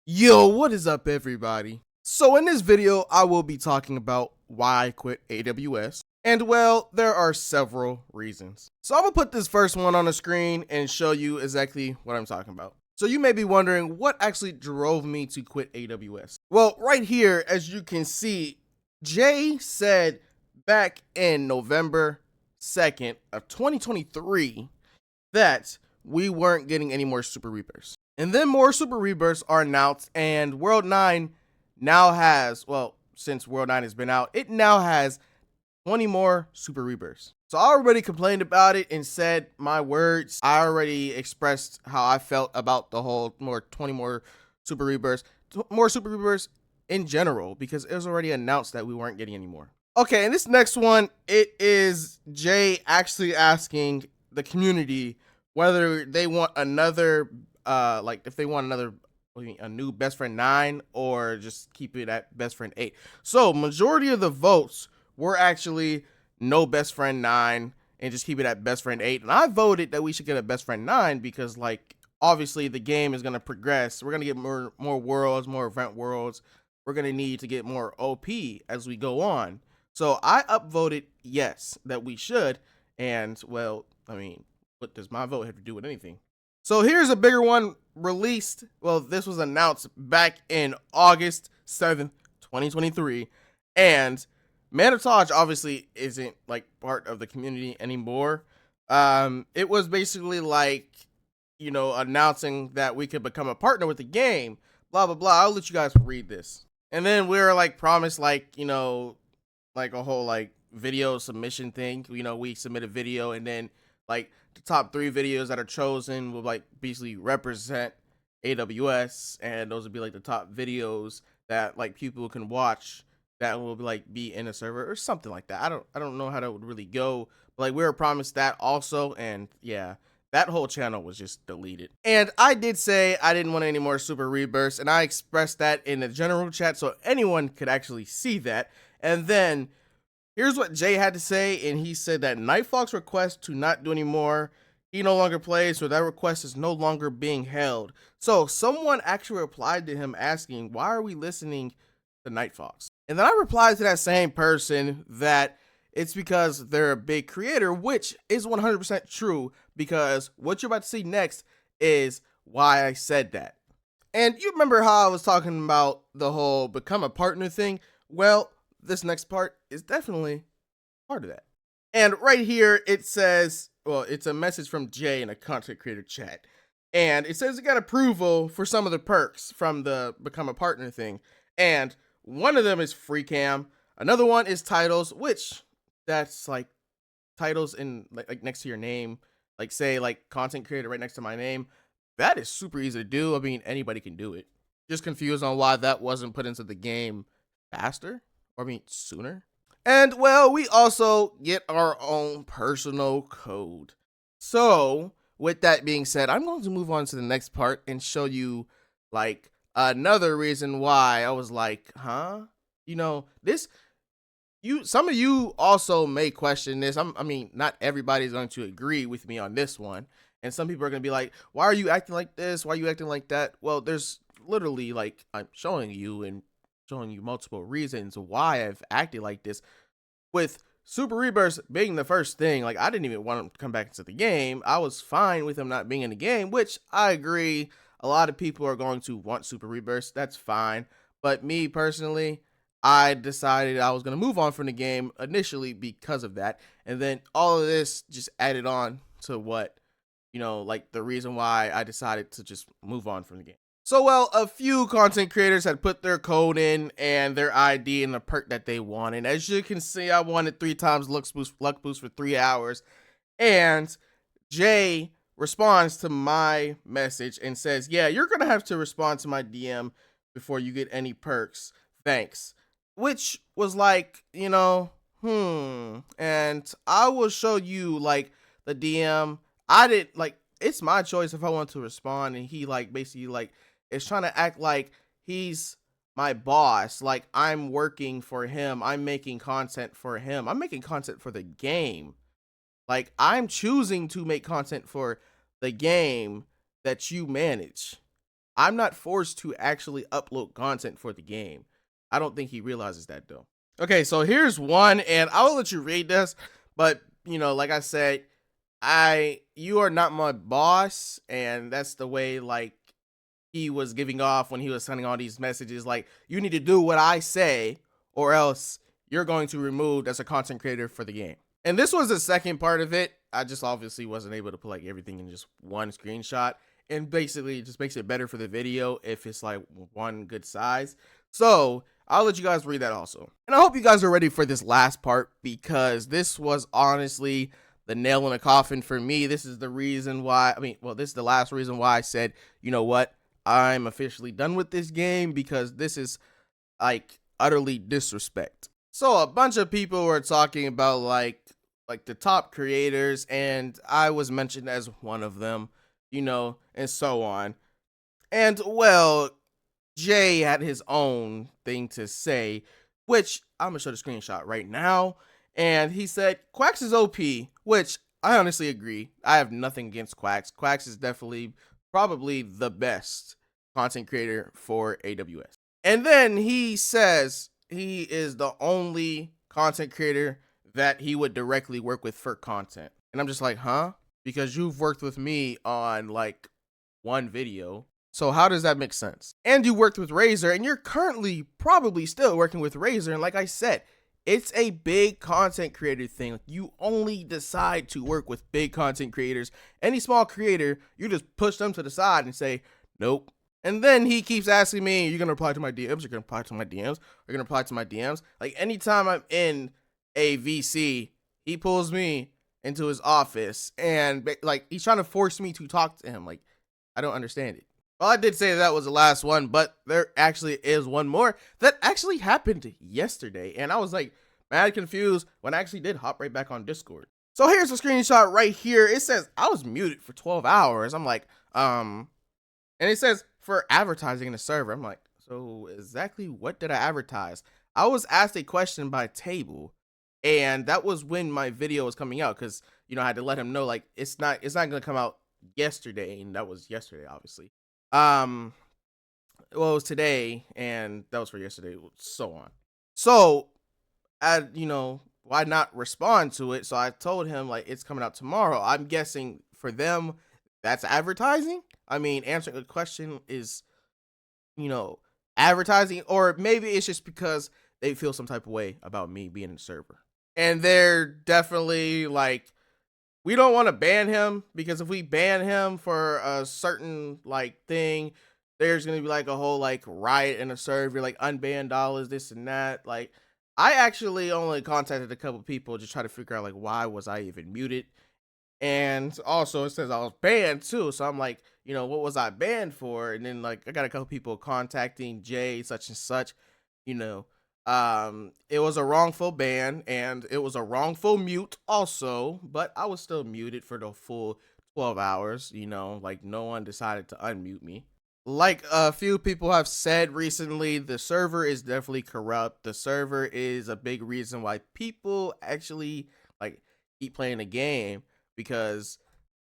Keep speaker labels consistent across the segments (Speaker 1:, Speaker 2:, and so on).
Speaker 1: Yo, what is up, everybody? So in this video, I will be talking about why I quit AWS. And well, there are several reasons. So I'm gonna put this first one on the screen and show you exactly what I'm talking about. So you may be wondering what actually drove me to quit AWS. Well, right here, as you can see, Jay said back in November 2nd of 2023 that we weren't getting any more Super Rebirths. And then more Super Rebirths are announced, and World 9 now has, well, since World 9 has been out, it now has 20 more Super Rebirths. So I already complained about it and said my words. I already expressed how I felt about the whole 20 more Super Rebirths, more Super Rebirths in general, because it was already announced that we weren't getting any more. Okay, and this next one, it is Jay actually asking the community whether they want another like if they want another a new best friend 9 or just keep it at best friend 8. So majority of the votes were actually no best friend 9 and just keep it at best friend 8, and I voted that we should get a best friend 9 because, like, obviously the game is going to progress. We're going to get more worlds, more event worlds. We're going to need to get more OP as we go on. So I upvoted yes, that we should. And well, I mean, what does my vote have to do with anything? So here's a bigger one released. Well, this was announced back in August 7th, 2023. And Manatage obviously isn't like part of the community anymore. It was basically like, announcing that we could become a partner with the game, blah, blah, blah. I'll let you guys read this. And then we were like promised like a whole like video submission thing. We submit a video, and then like the top 3 videos that are chosen will like basically represent AWS, and those would be like the top videos that like people can watch that will like be in a server or something like that. I don't know how that would really go, but like we were promised that also, and yeah, that whole channel was just deleted. And I did say I didn't want any more Super Rebirths, and I expressed that in the general chat so anyone could actually see that. And then here's what Jay had to say, and he said that Nightfox request to not do anymore, he no longer plays, so that request is no longer being held. So someone actually replied to him asking, why are we listening to Nightfox? And then I replied to that same person that it's because they're a big creator, which is 100% true, because what you're about to see next is why I said that. And you remember how I was talking about the whole become a partner thing? Well, this next part is definitely part of that. And right here it says, well, it's a message from Jay in a content creator chat. And it says it got approval for some of the perks from the become a partner thing. And one of them is free cam. Another one is titles, which that's like titles in like next to your name. Like say like content creator right next to my name. That is super easy to do. I mean, anybody can do it. Just confused on why that wasn't put into the game faster. Or I mean, sooner. And well, we also get our own personal code. So, with that being said, I'm going to move on to the next part and show you like another reason why I was like, huh? This some of you also may question this. I mean, not everybody's going to agree with me on this one. And some people are going to be like, why are you acting like this? Why are you acting like that? Well, there's literally like I'm showing you multiple reasons why I've acted like this. With Super Rebirth being the first thing, like I didn't even want him to come back into the game. I was fine with him not being in the game, which I agree. A lot of people are going to want Super Rebirth. That's fine. But me personally, I decided I was going to move on from the game initially because of that. And then all of this just added on to what, like the reason why I decided to just move on from the game. So, well, a few content creators had put their code in and their ID and the perk that they wanted. As you can see, I wanted 3 times luck boost for 3 hours. And Jay responds to my message and says, yeah, you're going to have to respond to my DM before you get any perks. Thanks. Which was like, and I will show you like the DM. I didn't like, it's my choice if I want to respond. And he like basically like is trying to act like he's my boss, like I'm working for him, I'm making content for him, I'm making content for the game. Like I'm choosing to make content for the game that you manage. I'm not forced to actually upload content for the game. I don't think he realizes that though. Okay, so here's one, and I will let you read this, but like I said, you are not my boss, and that's the way like he was giving off when he was sending all these messages. Like, you need to do what I say, or else you're going to be removed as a content creator for the game. And this was the second part of it. I just obviously wasn't able to put like everything in just one screenshot, and basically it just makes it better for the video if it's like one good size. So I'll let you guys read that also. And I hope you guys are ready for this last part, because this was honestly the nail in the coffin for me. This is the reason why, this is the last reason why I said, you know what, I'm officially done with this game, because this is like utterly disrespect. So a bunch of people were talking about like the top creators, and I was mentioned as one of them, and so on. And well, Jay had his own thing to say, which I'm gonna show the screenshot right now. And he said Quacks is OP, which I honestly agree. I have nothing against Quacks. Quacks is definitely probably the best content creator for AWS. And then he says he is the only content creator that he would directly work with for content. And I'm just like, huh? Because you've worked with me on like one video. So how does that make sense? And you worked with Razor, and you're currently probably still working with Razor. And like I said, it's a big content creator thing. Like, you only decide to work with big content creators. Any small creator, you just push them to the side and say, nope. And then he keeps asking me, you're going to reply to my DMs? You're going to reply to my DMs? You're going to reply to my DMs? Like, anytime I'm in a VC, he pulls me into his office and like he's trying to force me to talk to him. Like, I don't understand it. Well, I did say that was the last one, but there actually is one more that actually happened yesterday, and I was like mad confused when I actually did hop right back on Discord. So here's a screenshot right here. It says I was muted for 12 hours. I'm like, and it says for advertising in the server. I'm like, so exactly what did I advertise? I was asked a question by Table, and that was when my video was coming out, because I had to let him know like it's not gonna come out yesterday, and that was yesterday, obviously. Well, it was today, and that was for yesterday, so on. So why not respond to it? So I told him like it's coming out tomorrow. I'm guessing for them that's advertising. Answering a question is advertising, or maybe it's just because they feel some type of way about me being in the server, and they're definitely like, we don't want to ban him, because if we ban him for a certain like thing, there's gonna be like a whole like riot in the server, like unban Dollaz, this and that. Like, I actually only contacted a couple people to try to figure out like why was I even muted, and also it says I was banned too. So I'm like, what was I banned for? And then like I got a couple people contacting Jay such and such, it was a wrongful ban, and it was a wrongful mute also, but I was still muted for the full 12 hours, like no one decided to unmute me. Like a few people have said recently, the server is definitely corrupt. The server is a big reason why people actually like keep playing the game, because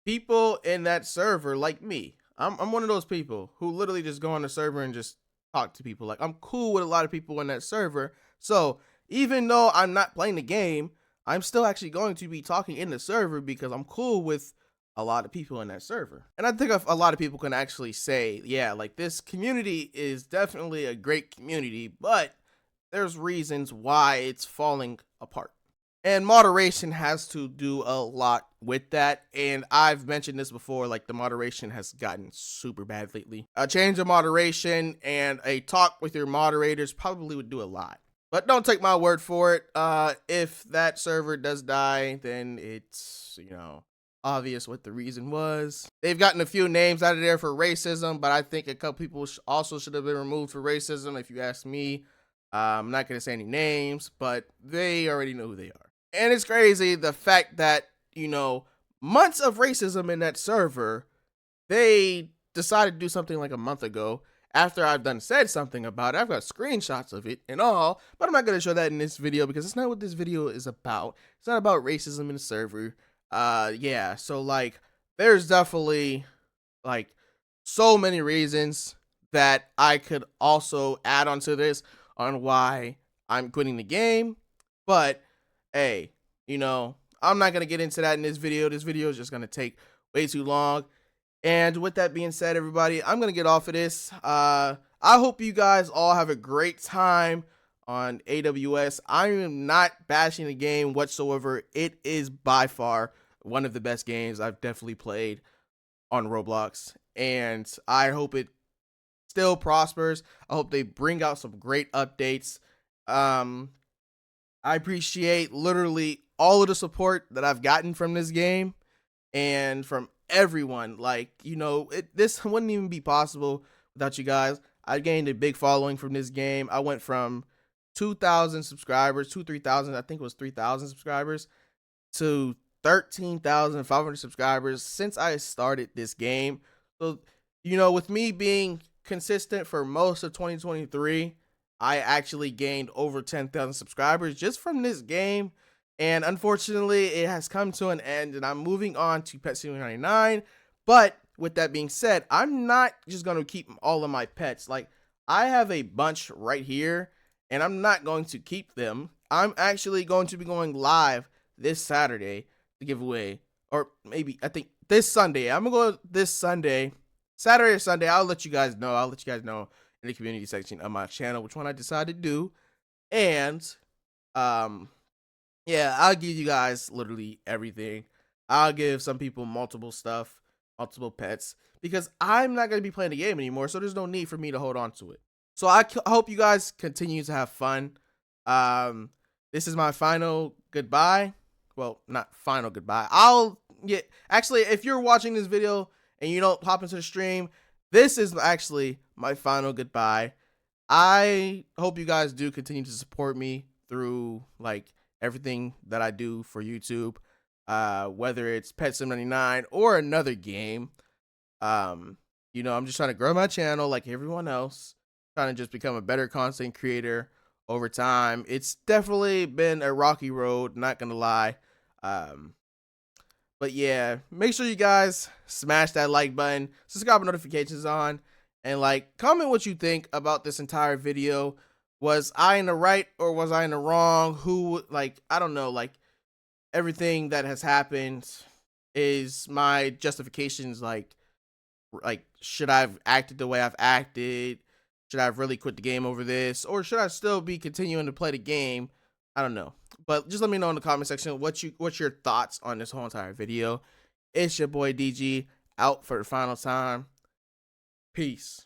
Speaker 1: people in that server, like me, I'm one of those people who literally just go on the server and just talk to people. Like, I'm cool with a lot of people in that server. So even though I'm not playing the game, I'm still actually going to be talking in the server, because I'm cool with a lot of people in that server. And I think a lot of people can actually say, yeah, like this community is definitely a great community, but there's reasons why it's falling apart. And moderation has to do a lot with that. And I've mentioned this before, like the moderation has gotten super bad lately. A change of moderation and a talk with your moderators probably would do a lot. But don't take my word for it. If that server does die, then it's, obvious what the reason was. They've gotten a few names out of there for racism, but I think a couple people also should have been removed for racism, if you ask me. I'm not going to say any names, but they already know who they are. And it's crazy the fact that, months of racism in that server, they decided to do something like a month ago after I've said something about it. I've got screenshots of it and all, but I'm not going to show that in this video, because it's not what this video is about. It's not about racism in the server. Yeah, so like there's definitely like so many reasons that I could also add onto this on why I'm quitting the game. But hey, I'm not going to get into that in this video. This video is just going to take way too long. And with that being said, everybody, I'm going to get off of this. I hope you guys all have a great time on AWS. I am not bashing the game whatsoever. It is by far one of the best games I've definitely played on Roblox. And I hope it still prospers. I hope they bring out some great updates. I appreciate literally all of the support that I've gotten from this game and from everyone. Like, this wouldn't even be possible without you guys. I gained a big following from this game. I went from 2,000 subscribers, 3,000, I think it was 3,000 subscribers, to 13,500 subscribers since I started this game. So, with me being consistent for most of 2023, I actually gained over 10,000 subscribers just from this game. And unfortunately, it has come to an end, and I'm moving on to Pet Simulator 99. But with that being said, I'm not just going to keep all of my pets. Like, I have a bunch right here, and I'm not going to keep them. I'm actually going to be going live this Saturday to give away, or maybe I think this Sunday. I'm going to go this Sunday, Saturday or Sunday. I'll let you guys know. I'll let you guys know in the community section of my channel which one I decide to do. And, yeah, I'll give you guys literally everything. I'll give some people multiple stuff, multiple pets, because I'm not going to be playing the game anymore, so there's no need for me to hold on to it. So I hope you guys continue to have fun. This is my final goodbye. Well, not final goodbye. Actually, if you're watching this video and you don't hop into the stream, this is actually my final goodbye. I hope you guys do continue to support me through, like, everything that I do for YouTube, whether it's Pet Sim 99 or another game. I'm just trying to grow my channel like everyone else, trying to just become a better content creator over time. It's definitely been a rocky road, not gonna lie. But yeah, make sure you guys smash that like button, subscribe with notifications on, and comment what you think about this entire video. Was I in the right or was I in the wrong? I don't know, everything that has happened, is my justifications should I have acted the way I've acted? Should I have really quit the game over this? Or should I still be continuing to play the game? I don't know. But just let me know in the comment section what's your thoughts on this whole entire video. It's your boy DG, out for the final time. Peace.